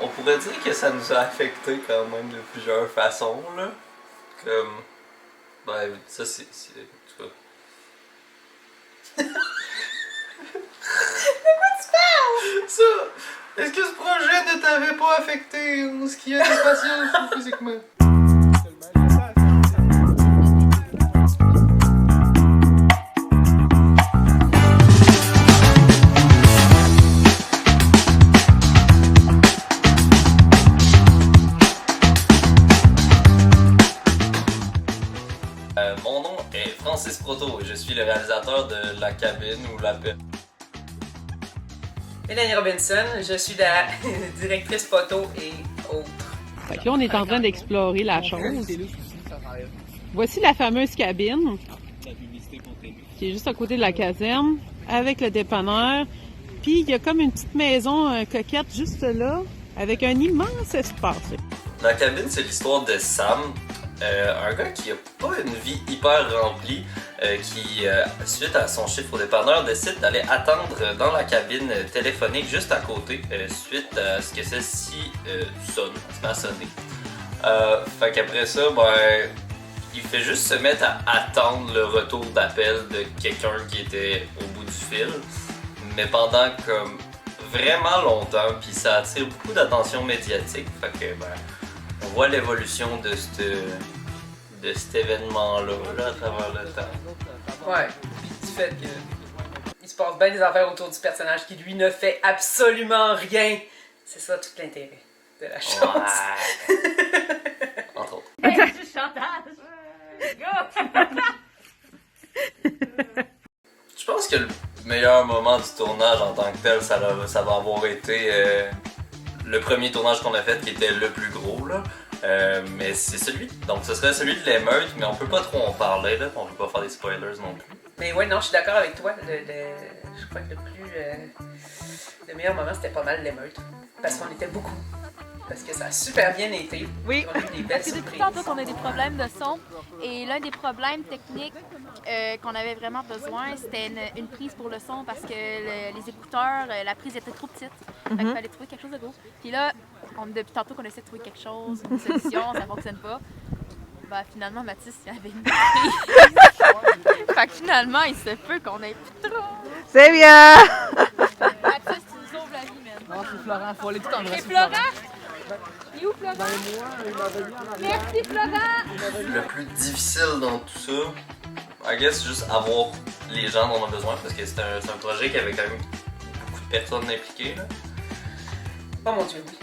On pourrait dire que ça nous a affecté quand même de plusieurs façons, là. Comme... Ben, ça c'est... En tout cas... De quoi tu parles? Ça! Est-ce que ce projet ne t'avait pas affecté en ce qui est de patience ou physiquement? Mon nom est Francis Proto et je suis le réalisateur de La Cabine ou La Paix. Mélanie Robinson, je suis la directrice photo et autres. Fait que là, on est en train d'explorer la chose. Voici la fameuse cabine qui est juste à côté de la caserne avec le dépanneur. Puis il y a comme une petite maison coquette juste là avec un immense espace. La Cabine, c'est l'histoire de Sam, un gars qui a pas une vie hyper remplie, qui, suite à son chiffre au dépanneur, décide d'aller attendre dans la cabine téléphonique juste à côté, suite à ce que celle-ci sonne, se met à sonner. Fait qu'après ça, ben, il fait juste se mettre à attendre le retour d'appel de quelqu'un qui était au bout du fil, mais pendant comme vraiment longtemps, puis ça attire beaucoup d'attention médiatique, fait que ben, on voit l'évolution de cet événement-là là, à travers le temps. Ouais, puis du fait que il se passe bien des affaires autour du personnage qui lui ne fait absolument rien. C'est ça tout l'intérêt de la chose. Ouais. Entre autres. Hey, du chantage! Je pense que le meilleur moment du tournage en tant que tel, ça va avoir été le premier tournage qu'on a fait qui était le plus gros là. Mais c'est celui, donc ce serait celui de l'émeute, mais on peut pas trop en parler là, on peut pas faire des spoilers non plus. Mais ouais, non, je suis d'accord avec toi. Je crois que le meilleur moment, c'était pas mal l'émeute. Parce qu'on était beaucoup. Parce que ça a super bien été. Oui. On a eu des belles C'est depuis surprises. tantôt qu'on a des problèmes de son. Et l'un des problèmes techniques qu'on avait vraiment besoin, c'était une prise pour le son parce que les écouteurs, la prise était trop petite. Fait qu'il fallait trouver quelque chose de gros. Puis là, depuis tantôt qu'on essaie de trouver quelque chose, une solution, ça fonctionne pas. Ben, finalement, Mathis, il y avait une prise. Fait que finalement, il se peut qu'on ait plus trop. C'est bien! Mathis, tu nous sauves la vie, man. Non, c'est Florent, faut aller tout en Et Florent? Il est où, Florent? Merci, Florent! Le plus difficile dans tout ça, I guess, c'est juste avoir les gens dont on a besoin, parce que c'est un projet qui avait quand même beaucoup de personnes impliquées là. Oh mon Dieu, oui.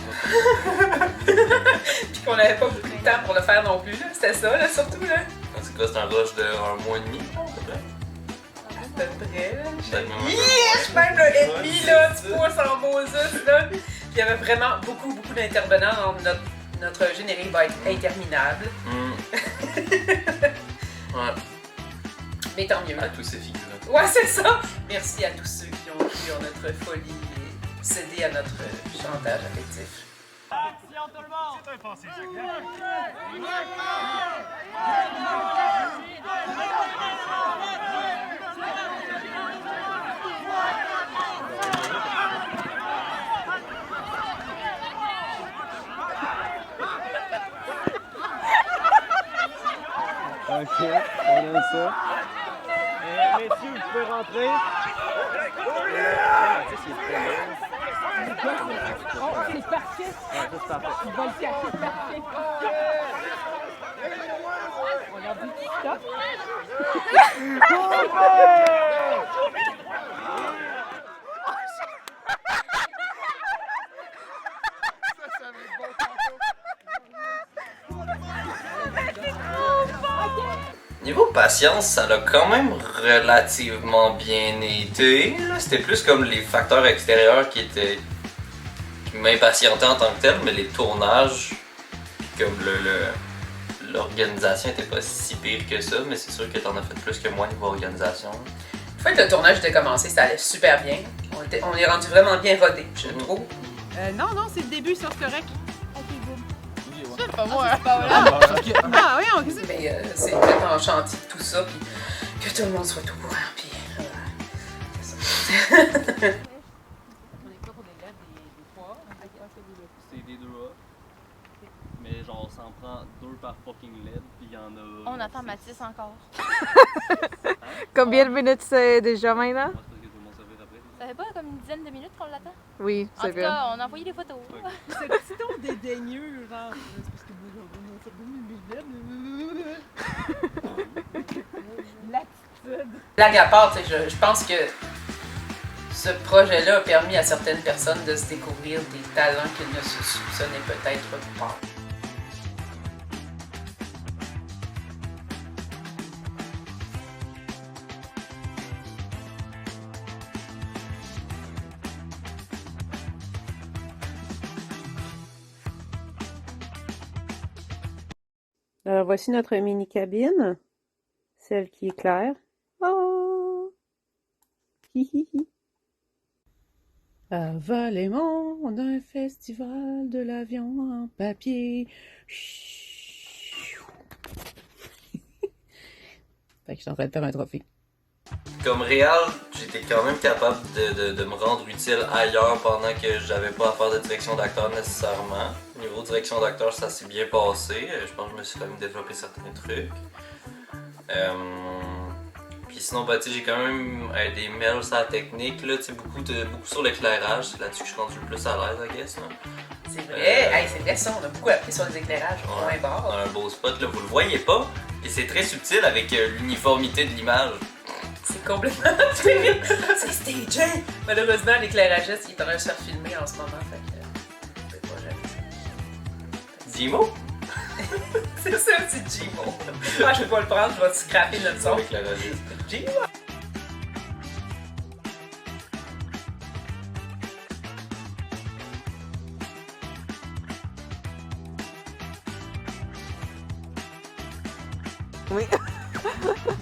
Puis qu'on n'avait pas beaucoup de temps pour le faire non plus, là. C'était ça, là, surtout, là. C'est quoi, c'est un rush de 1 mois et demi, à peu près? À peu près, là. Peut-être même un peu Yes! moins. Même le ennemi, là, tu pousses en Moses, là. Puis il y avait vraiment beaucoup d'intervenants. Notre générique va être interminable. Ouais, Mais tant mieux. à tous ces figurants. Ouais, c'est ça. Merci à tous ceux qui ont cru en notre folie et cédé à notre chantage affectif. Ok, on a ça. Messieurs, vous pouvez rentrer. Oh, c'est parfait! Ouais, ça, c'est parfait. Il va le cacher, c'est parfait! On a dit stop! Niveau patience, ça l'a quand même relativement bien été. là. C'était plus comme les facteurs extérieurs qui m'impatientaient en tant que tel, mais les tournages, puis comme l'organisation était pas si pire que ça, mais c'est sûr que t'en as fait plus que moi niveau organisation. Une fois que le tournage était commencé, ça allait super bien. On est rendu vraiment bien rodé, je trouve. Non, c'est le début, ça, c'est correct. C'est pas moi, hein? Ah oui, on Mais c'est mettre en chantier tout ça, puis que tout le monde soit au courant, puis c'est ça. On est pas pour des lettres, des poids. C'est des 2 A. Mais genre, ça en prend 2 par fucking LED, puis il y en a. On attend Mathis encore. Combien de minutes c'est déjà maintenant? Moi, c'est parce que je vais m'en servir après. Ça fait pas comme une dizaine de minutes qu'on l'attend? Oui, En c'est tout bien. cas, on a envoyé des photos. C'est petit ton dédaigneux, genre. C'est parce que l'attitude. Blague à part, tu sais, je pense que ce projet-là a permis à certaines personnes de se découvrir des talents qu'ils ne se soupçonnaient peut-être pas. Alors voici notre mini cabine, celle qui est claire. Oh! Hi hi hi. Avalement d'un festival de l'avion en papier. Fait que je suis en train de faire un trophée. Comme réal, j'étais quand même capable de me rendre utile ailleurs pendant que j'avais pas à faire de direction d'acteur nécessairement. Niveau direction d'acteur, ça s'est bien passé. Je pense que je me suis quand même développé certains trucs. Puis sinon, bah, j'ai quand même des mails sur la technique, là, beaucoup sur l'éclairage. C'est là-dessus que je suis rendu le plus à l'aise, I guess. Là. C'est vrai, hey, c'est vrai ça, on a beaucoup appris sur les éclairages au point On barre. a un beau spot, là, vous le voyez pas. Et c'est très subtil avec l'uniformité de l'image. C'est complètement c'est stagé! Malheureusement, l'éclairagiste, il est en train de se faire filmer en ce moment, fait que je peux pas jamais ça. Jimo? C'est ça, c'est Jimo. Ah, je vais pas le prendre, je vais scraper notre son. L'éclairagiste. Jimo! Oui.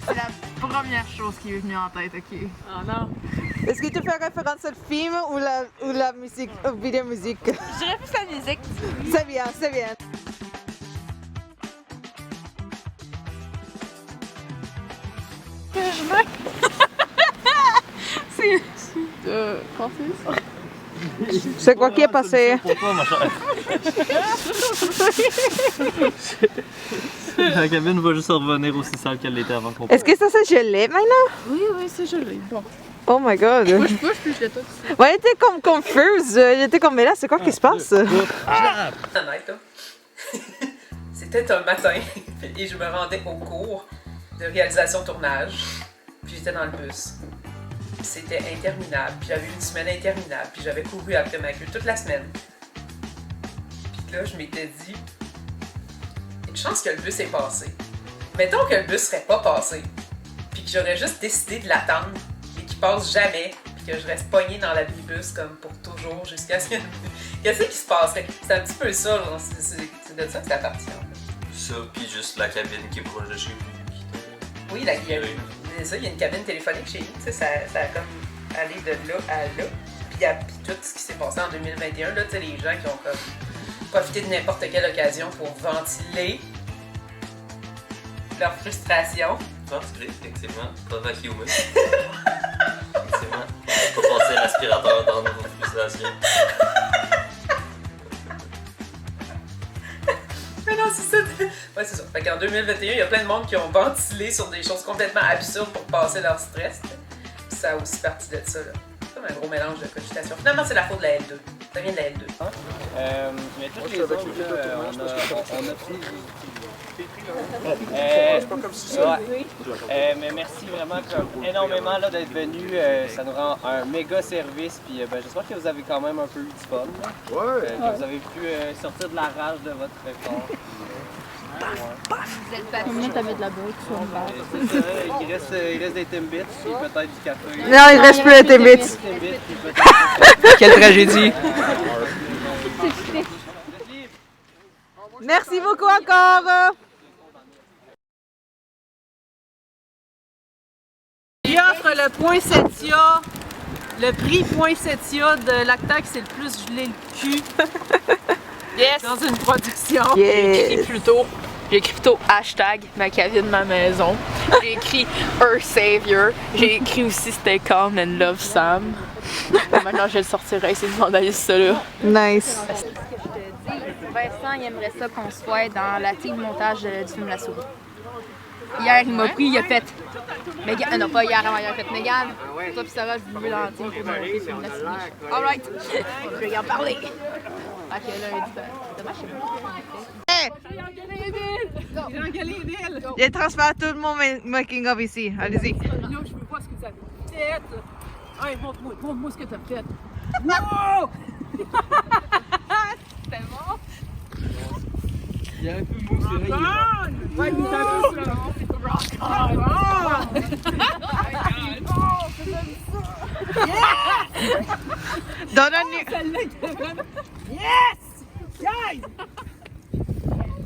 C'est la première chose qui est venue en tête, ok? Oh non! Est-ce que tu fais référence au film ou la musique, ou vidéo musique? Je dirais plus la musique. C'est bien, c'est bien. C'est quoi qui est passé? Pourquoi, ma chère? La cabine va juste revenir aussi sale qu'elle l'était avant qu'on Est-ce que ça s'est gelé maintenant? Oui, c'est joli. Bon. Oh my god. Moi, je bouge plus le tout. Ouais, j'étais comme confuse. J'étais comme, mais là, c'est quoi qui se passe? Honnête, là. C'était un matin et je me rendais au cours de réalisation-tournage. Puis j'étais dans le bus. C'était interminable. Puis j'avais eu une semaine interminable. Puis j'avais couru après ma queue toute la semaine. Puis là, je m'étais dit, une chance que le bus est passé. Mettons que le bus serait pas passé. Puis que j'aurais juste décidé de l'attendre et qu'il passe jamais. Puis que je reste pognée dans la minibus comme pour toujours jusqu'à ce que... Qu'est-ce qui se passerait? C'est un petit peu ça, là. C'est de ça que ça appartient. En fait. Ça, puis juste la cabine qui est proche de chez vous. Oui, il y a une cabine téléphonique chez nous, ça a comme allé de là à là. Puis tout ce qui s'est passé en 2021, là, les gens qui ont comme profité de n'importe quelle occasion pour ventiler leur frustration. Ventiler, effectivement. Pas vacuumer. Effectivement. On va pas passer l'aspirateur dans nos frustrations. Mais non, c'est ça. Ouais, c'est ça. Fait qu'en 2021, il y a plein de monde qui ont ventilé sur des choses complètement absurdes pour passer leur stress. Puis ça a aussi parti de ça, là. C'est comme un gros mélange de cogitation. Finalement, c'est la faute de la L2. Ça vient de la L2. Mais toutes les autres, là, on a pris. C'est pas comme si ça. Ouais. Mais merci vraiment énormément là, d'être venu. Ça nous rend un méga service. Puis j'espère que vous avez quand même un peu eu du fun. Là. Ouais. Que vous avez pu sortir de la rage de votre effort. Vous êtes pas Comment t'avais de la boue sur le verre? C'est ça, il reste des Timbits puis peut-être du café. Non, il reste plus les Timbits. Timbits, puis peut-être... Quelle tragédie. Merci beaucoup encore. Il offre le poinsettia, le prix poinsettia de l'acteur qui s'est le plus gelé le cul Yes! dans une production. Yes. J'ai écrit plutôt hashtag ma cabine, ma maison. J'ai écrit Earth Savior. J'ai écrit aussi Stay Calm and Love Sam. Maintenant, je vais le sortir et essayer de vandaliser ça là. Nice. ce que je te dis. Vincent, il aimerait ça qu'on soit dans la team montage du film La Souris. Hier, il m'a pris, il a fait. Megan, non, pas hier, avant, il a fait Megan. Toi pis Sarah, je vous veux dans la team pour monter le film La Souris. Alright, je vais y en parler. Fait que là, il dit, dommage, c'est bon. Il transfère tout le monde making of ici. Allez-y. Là, je veux voir ce que tu as fait. Hey, montre-moi ce que tu as fait. Wow! C'était bon? Il est un peu mou, c'est vrai. Ouais, il est un peu sur le rock on! Donne un Celle-là, Kevin! Yes!